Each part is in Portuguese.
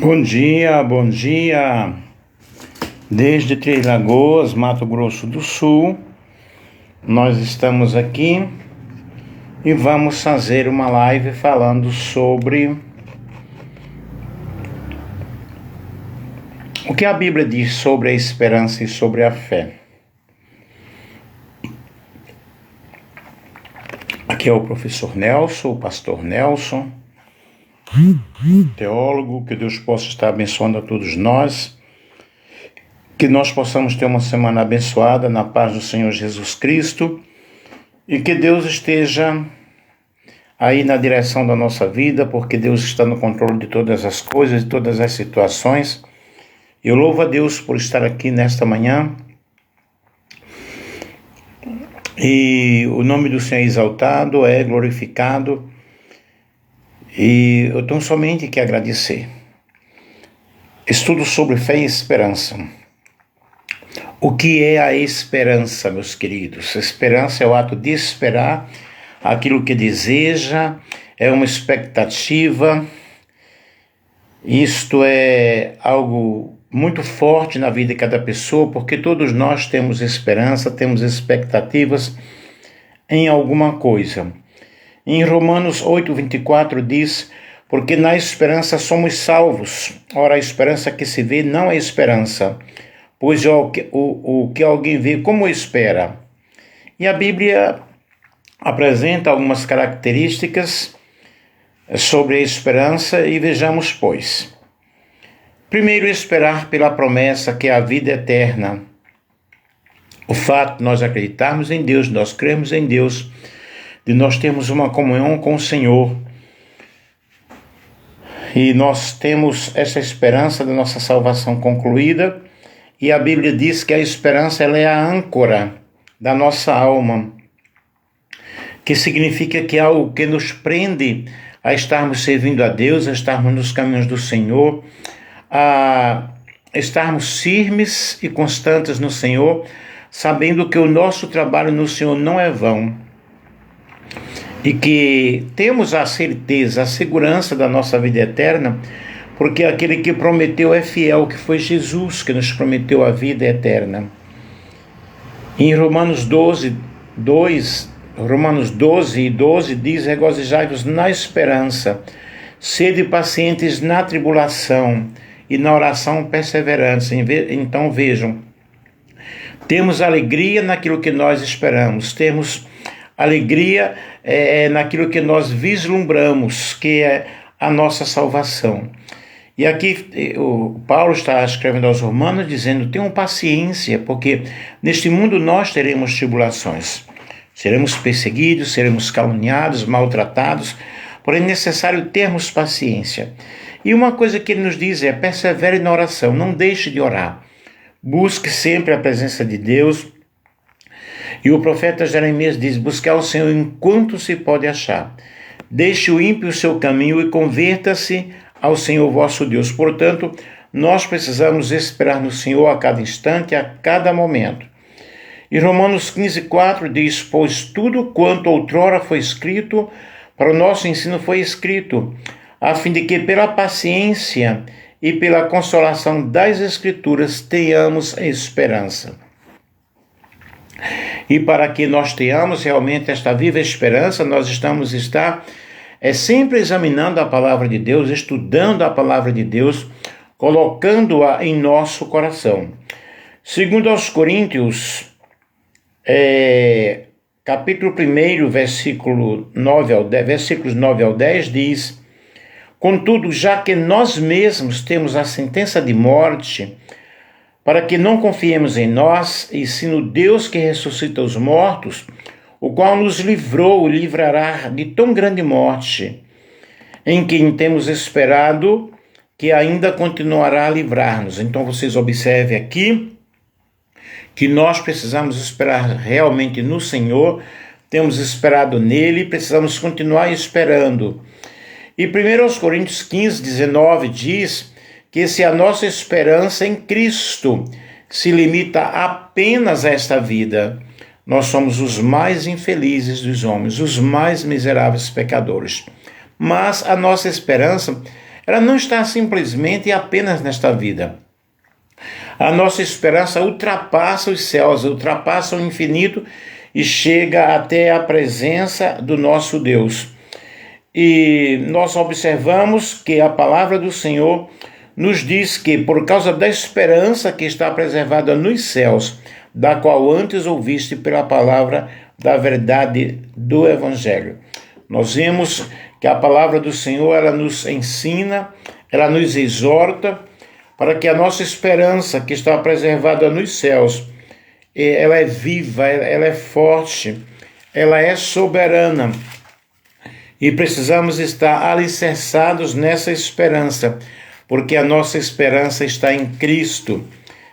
Bom dia, bom dia. Desde Três Lagoas, Mato Grosso do Sul, nós estamos aqui e vamos fazer uma live falando sobre o que a Bíblia diz sobre a esperança e sobre a fé. Aqui é o professor Nelson, o pastor Nelson, teólogo. Que Deus possa estar abençoando a todos nós, que nós possamos ter uma semana abençoada na paz do Senhor Jesus Cristo e que Deus esteja aí na direção da nossa vida, porque Deus está no controle de todas as coisas, de todas as situações. Eu louvo a Deus por estar aqui nesta manhã e o nome do Senhor é exaltado, é glorificado. E eu tenho somente que agradecer. Estudo sobre fé e esperança. O que é a esperança, meus queridos? A esperança é o ato de esperar aquilo que deseja, é uma expectativa. Isto é algo muito forte na vida de cada pessoa, porque todos nós temos esperança, temos expectativas em alguma coisa. Em Romanos 8:24 diz: porque na esperança somos salvos. Ora, a esperança que se vê não é esperança, pois o que alguém vê, como espera? E a Bíblia apresenta algumas características sobre a esperança e vejamos, pois. Primeiro, esperar pela promessa que é a vida eterna. O fato de nós acreditarmos em Deus, nós cremos em Deus, de nós termos uma comunhão com o Senhor e nós temos essa esperança da nossa salvação concluída, e a Bíblia diz que a esperança ela é a âncora da nossa alma, que significa que é algo que nos prende a estarmos servindo a Deus, a estarmos nos caminhos do Senhor, a estarmos firmes e constantes no Senhor, sabendo que o nosso trabalho no Senhor não é vão. E que temos a certeza, a segurança da nossa vida eterna, porque aquele que prometeu é fiel, que foi Jesus que nos prometeu a vida eterna. Em Romanos 12:12 diz: regozijai-vos na esperança, sede pacientes na tribulação e na oração perseverantes. Então vejam, temos alegria naquilo que nós esperamos, temos alegria naquilo que nós vislumbramos, que é a nossa salvação. E aqui o Paulo está escrevendo aos Romanos dizendo: tenham paciência, porque neste mundo nós teremos tribulações. Seremos perseguidos, seremos caluniados, maltratados, porém é necessário termos paciência. E uma coisa que ele nos diz é: persevere na oração, não deixe de orar. Busque sempre a presença de Deus. E o profeta Jeremias diz: buscar o Senhor enquanto se pode achar. Deixe o ímpio o seu caminho e converta-se ao Senhor vosso Deus. Portanto, nós precisamos esperar no Senhor a cada instante, a cada momento. E Romanos 15:4 diz: pois tudo quanto outrora foi escrito, para o nosso ensino foi escrito, a fim de que pela paciência e pela consolação das Escrituras tenhamos esperança. E para que nós tenhamos realmente esta viva esperança, nós estamos sempre examinando a palavra de Deus, estudando a palavra de Deus, colocando-a em nosso coração. Segundo aos Coríntios, capítulo 1, versículos 9 ao 10, diz: contudo, já que nós mesmos temos a sentença de morte, para que não confiemos em nós, e sim no Deus que ressuscita os mortos, o qual nos livrou e livrará de tão grande morte, em quem temos esperado que ainda continuará a livrar-nos. Então vocês observem aqui que nós precisamos esperar realmente no Senhor, temos esperado nele, precisamos continuar esperando. E 1 Coríntios 15:19 diz que se a nossa esperança em Cristo se limita apenas a esta vida, nós somos os mais infelizes dos homens, os mais miseráveis pecadores. Mas a nossa esperança, ela não está simplesmente e apenas nesta vida. A nossa esperança ultrapassa os céus, ultrapassa o infinito e chega até a presença do nosso Deus. E nós observamos que a palavra do Senhor nos diz que, por causa da esperança que está preservada nos céus, da qual antes ouviste pela palavra da verdade do Evangelho. Nós vemos que a palavra do Senhor, ela nos ensina, ela nos exorta, para que a nossa esperança que está preservada nos céus, ela é viva, ela é forte, ela é soberana. E precisamos estar alicerçados nessa esperança, porque a nossa esperança está em Cristo,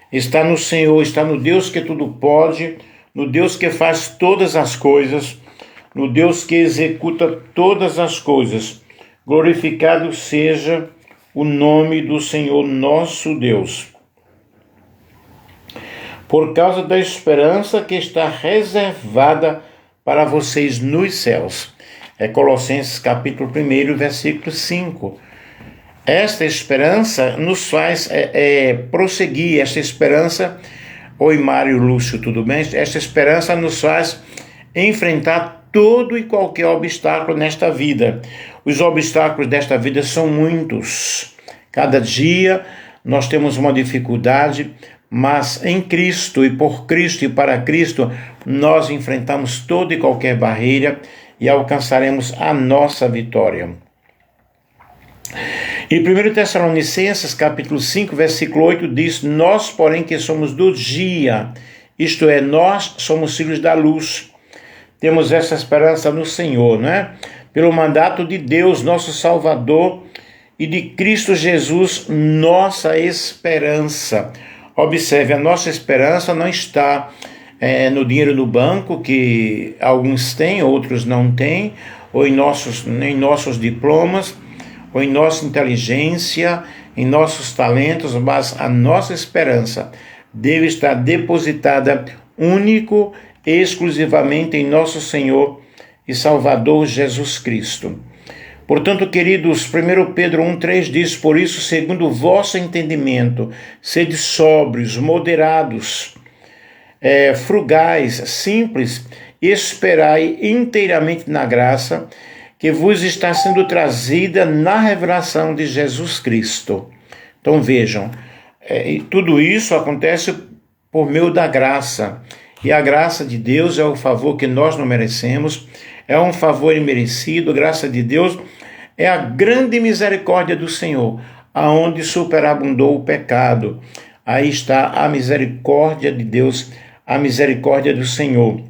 está no Senhor, está no Deus que tudo pode, no Deus que faz todas as coisas, no Deus que executa todas as coisas. Glorificado seja o nome do Senhor nosso Deus. Por causa da esperança que está reservada para vocês nos céus. É Colossenses capítulo 1, versículo 5. Esta esperança nos faz prosseguir, esta esperança, oi Mário Lúcio, tudo bem? Esta esperança nos faz enfrentar todo e qualquer obstáculo nesta vida. Os obstáculos desta vida são muitos. Cada dia nós temos uma dificuldade, mas em Cristo e por Cristo e para Cristo nós enfrentamos toda e qualquer barreira e alcançaremos a nossa vitória. Em 1 Tessalonicenses capítulo 5, versículo 8 diz: nós, porém, que somos do dia, isto é, nós somos filhos da luz, temos essa esperança no Senhor, né? Pelo mandato de Deus, nosso Salvador, e de Cristo Jesus, nossa esperança. Observe, a nossa esperança não está no dinheiro no banco, que alguns têm, outros não têm, ou em nossos diplomas, ou em nossa inteligência, em nossos talentos, mas a nossa esperança deve estar depositada único e exclusivamente em nosso Senhor e Salvador Jesus Cristo. Portanto, queridos, 1 Pedro 1,3 diz: por isso, segundo o vosso entendimento, sede sóbrios, moderados, frugais, simples, e esperai inteiramente na graça que vos está sendo trazida na revelação de Jesus Cristo. Então vejam, tudo isso acontece por meio da graça. E a graça de Deus é o favor que nós não merecemos, é um favor imerecido. A graça de Deus é a grande misericórdia do Senhor, aonde superabundou o pecado. Aí está a misericórdia de Deus, a misericórdia do Senhor.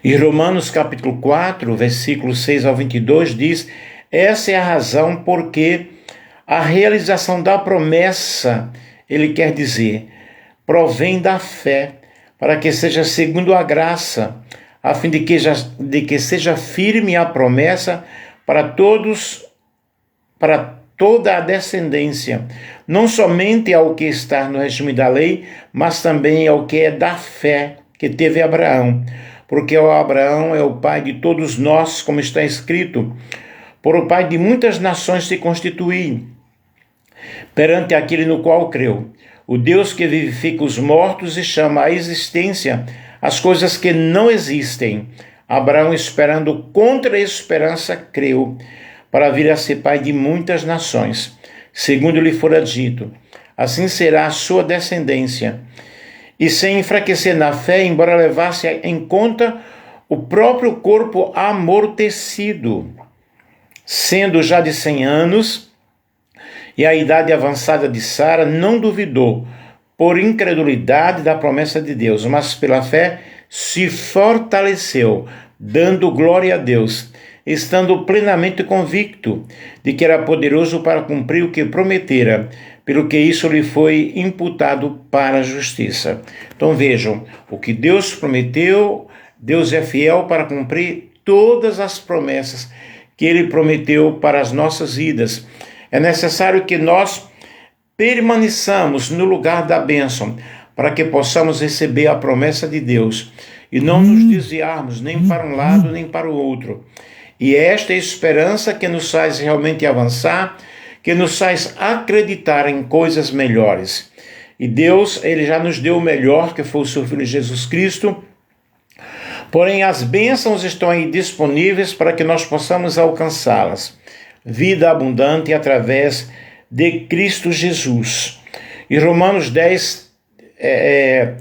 E Romanos capítulo 4, versículo 6 ao 22 diz: essa é a razão porque a realização da promessa, ele quer dizer, provém da fé, para que seja segundo a graça, a fim de que seja firme a promessa para toda a descendência, não somente ao que está no regime da lei, mas também ao que é da fé que teve Abraão. Porque o Abraão é o pai de todos nós, como está escrito: por o pai de muitas nações se constituí, perante aquele no qual creu, o Deus que vivifica os mortos e chama à existência as coisas que não existem. Abraão, esperando contra a esperança, creu, para vir a ser pai de muitas nações, segundo lhe fora dito: assim será a sua descendência. E sem enfraquecer na fé, embora levasse em conta o próprio corpo amortecido, sendo já de 100 anos, e a idade avançada de Sara, não duvidou, por incredulidade da promessa de Deus, mas pela fé se fortaleceu, dando glória a Deus, estando plenamente convicto de que era poderoso para cumprir o que prometera, pelo que isso lhe foi imputado para a justiça. Então vejam, o que Deus prometeu, Deus é fiel para cumprir todas as promessas que Ele prometeu para as nossas vidas. É necessário que nós permaneçamos no lugar da bênção, para que possamos receber a promessa de Deus e não nos desviarmos nem para um lado nem para o outro. E é esta esperança que nos faz realmente avançar, que nos faz acreditar em coisas melhores. E Deus, Ele já nos deu o melhor, que foi o seu Filho Jesus Cristo. Porém, as bênçãos estão aí disponíveis para que nós possamos alcançá-las. Vida abundante através de Cristo Jesus. E Romanos 10,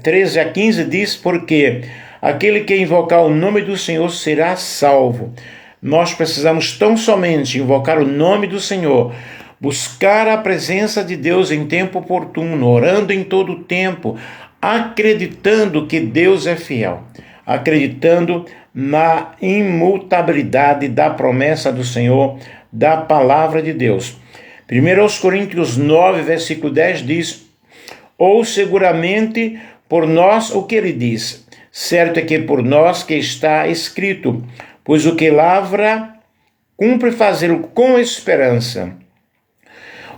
13 a 15 diz, porque aquele que invocar o nome do Senhor será salvo. Nós precisamos tão somente invocar o nome do Senhor, buscar a presença de Deus em tempo oportuno, orando em todo o tempo, acreditando que Deus é fiel, acreditando na imutabilidade da promessa do Senhor, da palavra de Deus. 1 Coríntios 9, versículo 10 diz, ou seguramente por nós o que ele diz, certo é que por nós que está escrito, pois o que lavra, cumpre fazê-lo com esperança.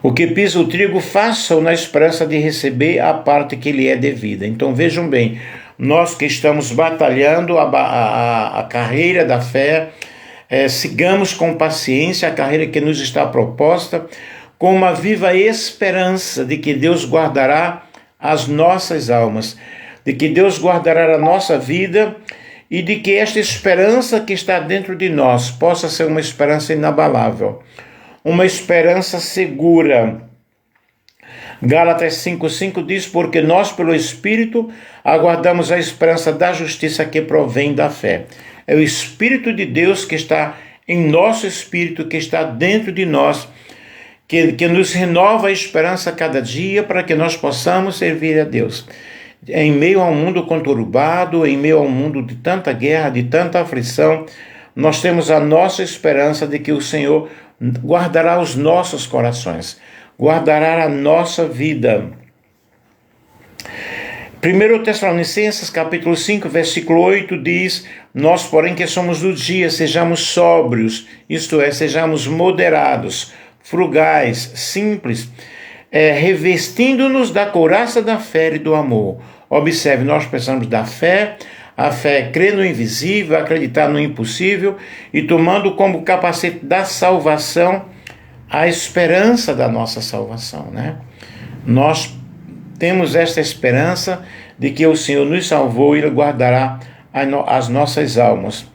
O que pisa o trigo, faça-o na esperança de receber a parte que lhe é devida. Então vejam bem, nós que estamos batalhando a carreira da fé, sigamos com paciência a carreira que nos está proposta, com uma viva esperança de que Deus guardará as nossas almas, de que Deus guardará a nossa vida e de que esta esperança que está dentro de nós possa ser uma esperança inabalável, uma esperança segura. Gálatas 5,5 diz, porque nós pelo Espírito aguardamos a esperança da justiça que provém da fé. É o Espírito de Deus que está em nosso espírito, que está dentro de nós, que nos renova a esperança a cada dia para que nós possamos servir a Deus. Em meio a um mundo conturbado, em meio a um mundo de tanta guerra, de tanta aflição, nós temos a nossa esperança de que o Senhor guardará os nossos corações, guardará a nossa vida. 1 Tessalonicenses capítulo 5, versículo 8 diz, nós, porém, que somos do dia, sejamos sóbrios, isto é, sejamos moderados, frugais, simples, revestindo-nos da couraça da fé e do amor. Observe, nós precisamos da fé, a fé é crer no invisível, acreditar no impossível e tomando como capacete da salvação a esperança da nossa salvação, né? Nós temos esta esperança de que o Senhor nos salvou e Ele guardará as nossas almas.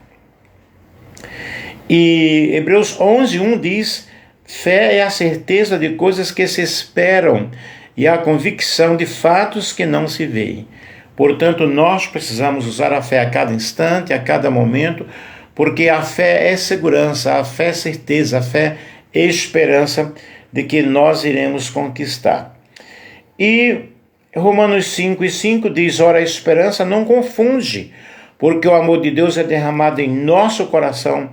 E Hebreus 11:1 diz, fé é a certeza de coisas que se esperam e a convicção de fatos que não se veem. Portanto, nós precisamos usar a fé a cada instante, a cada momento, porque a fé é segurança, a fé é certeza, a fé é esperança de que nós iremos conquistar. E Romanos 5:5 diz, ora, a esperança não confunde, porque o amor de Deus é derramado em nosso coração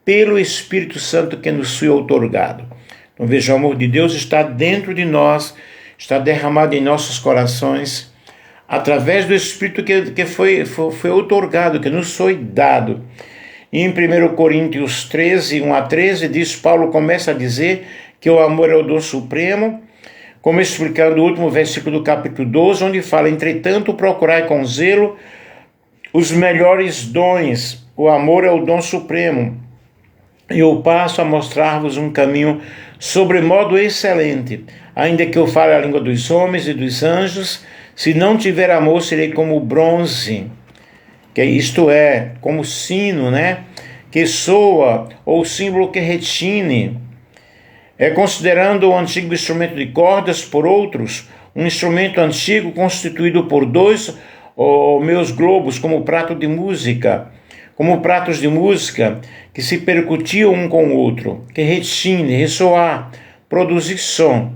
pelo Espírito Santo que nos foi outorgado. Então veja, o amor de Deus está dentro de nós, está derramado em nossos corações, através do Espírito que foi outorgado, que nos foi dado. E em 1 Coríntios 13, 1 a 13, diz, Paulo começa a dizer que o amor é o dom supremo, como explicando o último versículo do capítulo 12, onde fala, entretanto, procurai com zelo os melhores dons, o amor é o dom supremo, e eu passo a mostrar-vos um caminho sobremodo excelente, ainda que eu fale a língua dos homens e dos anjos, se não tiver amor, serei como bronze, que isto é, como sino, né? Que soa, ou símbolo que retine. Considerando o antigo instrumento de cordas por outros, um instrumento antigo constituído por dois meus globos, como pratos de música, que se percutiam um com o outro, que retine, ressoar, produzir som.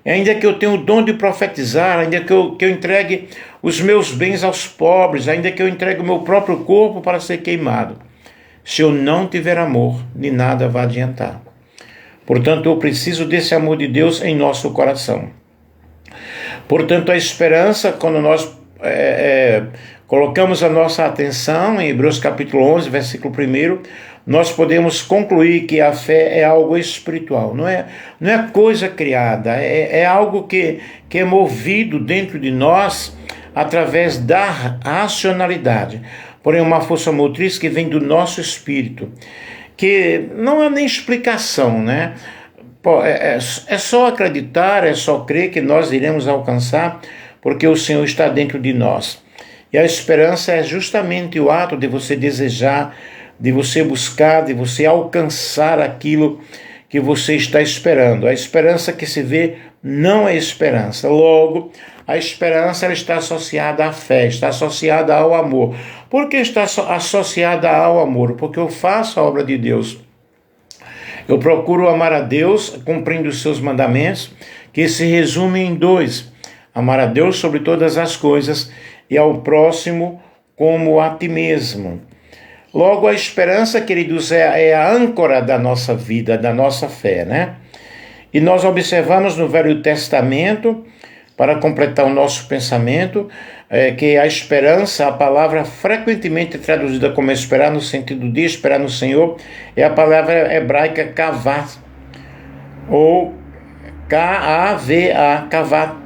E ainda que eu tenha o dom de profetizar, ainda que eu entregue os meus bens aos pobres, ainda que eu entregue o meu próprio corpo para ser queimado, se eu não tiver amor, de nada vai adiantar. Portanto, eu preciso desse amor de Deus em nosso coração. Portanto, a esperança, quando nós colocamos a nossa atenção em Hebreus capítulo 11, versículo 1, nós podemos concluir que a fé é algo espiritual, não é coisa criada, é algo que é movido dentro de nós através da racionalidade, porém uma força motriz que vem do nosso espírito, que não há nem explicação, né? É só acreditar, é só crer que nós iremos alcançar, porque o Senhor está dentro de nós. E a esperança é justamente o ato de você desejar, de você buscar, de você alcançar aquilo que você está esperando. A esperança que se vê não é esperança. Logo, a esperança ela está associada à fé, está associada ao amor. Por que está associada ao amor? Porque eu faço a obra de Deus. Eu procuro amar a Deus cumprindo os seus mandamentos, que se resumem em dois: amar a Deus sobre todas as coisas e ao próximo como a ti mesmo. Logo, a esperança, queridos, é a âncora da nossa vida, da nossa fé, né? E nós observamos no Velho Testamento, para completar o nosso pensamento, que a esperança, a palavra frequentemente traduzida como esperar, no sentido de esperar no Senhor, é a palavra hebraica kavá, ou K-A-V-A, kavá,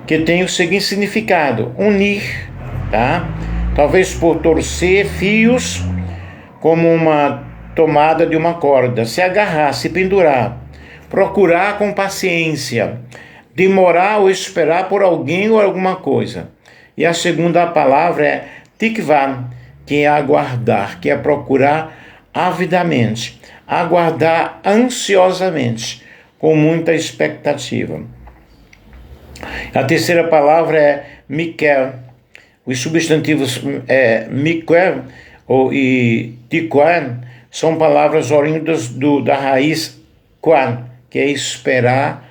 que tem o seguinte significado: unir, tá? Talvez por torcer fios como uma tomada de uma corda, se agarrar, se pendurar, procurar com paciência, demorar ou esperar por alguém ou alguma coisa. E a segunda palavra é tikvah, que é aguardar, que é procurar avidamente, aguardar ansiosamente, com muita expectativa. A terceira palavra é miquel. Os substantivos miquel e tikvah são palavras oriundas da raiz quan, que é esperar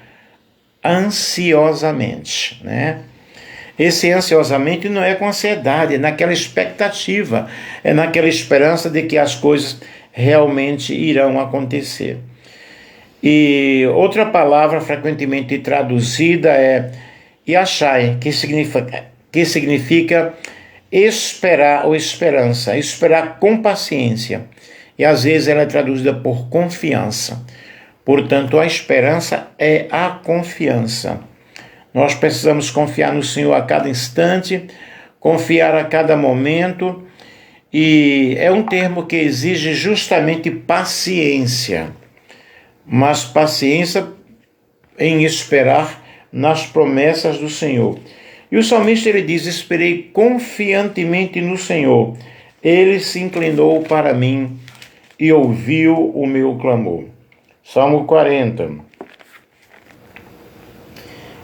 ansiosamente, né? Esse ansiosamente não é com ansiedade, é naquela expectativa, é naquela esperança de que as coisas realmente irão acontecer. E outra palavra frequentemente traduzida é yashai, que significa esperar ou esperança, esperar com paciência. E às vezes ela é traduzida por confiança. Portanto, a esperança é a confiança. Nós precisamos confiar no Senhor a cada instante, confiar a cada momento, e é um termo que exige justamente paciência, mas paciência em esperar nas promessas do Senhor. E o salmista ele diz: esperei confiantemente no Senhor, ele se inclinou para mim e ouviu o meu clamor. Salmo 40.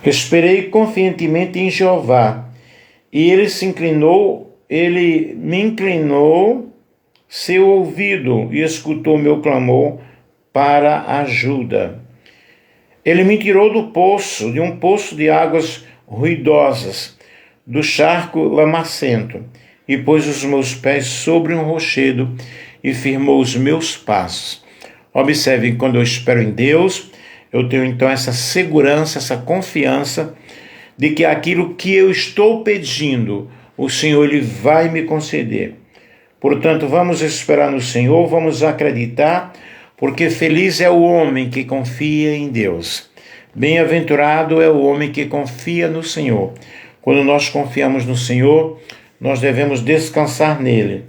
Esperei confiantemente em Jeová, e ele me inclinou seu ouvido e escutou meu clamor para ajuda. Ele me tirou de um poço de águas ruidosas, do charco lamacento, e pôs os meus pés sobre um rochedo e firmou os meus passos. Observe, quando eu espero em Deus, eu tenho então essa segurança, essa confiança de que aquilo que eu estou pedindo, o Senhor ele vai me conceder. Portanto, vamos esperar no Senhor, vamos acreditar, porque feliz é o homem que confia em Deus. Bem-aventurado é o homem que confia no Senhor. Quando nós confiamos no Senhor, nós devemos descansar nele,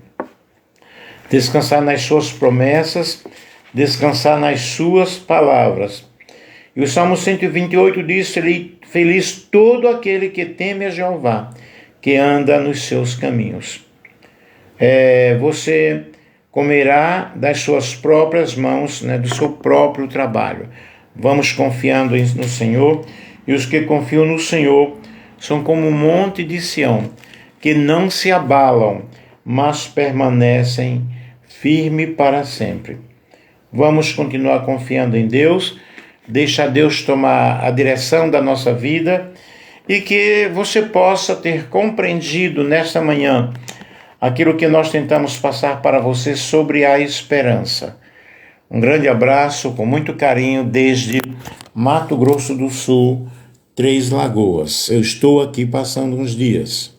descansar nas suas promessas, descansar nas suas palavras. E o Salmo 128 diz: feliz todo aquele que teme a Jeová, que anda nos seus caminhos. Você comerá das suas próprias mãos, né, do seu próprio trabalho. Vamos confiando no Senhor, e os que confiam no Senhor são como um monte de Sião, que não se abalam, mas permanecem firmes para sempre. Vamos continuar confiando em Deus, deixar Deus tomar a direção da nossa vida, e que você possa ter compreendido nesta manhã aquilo que nós tentamos passar para você sobre a esperança. Um grande abraço, com muito carinho, desde Mato Grosso do Sul, Três Lagoas. Eu estou aqui passando uns dias.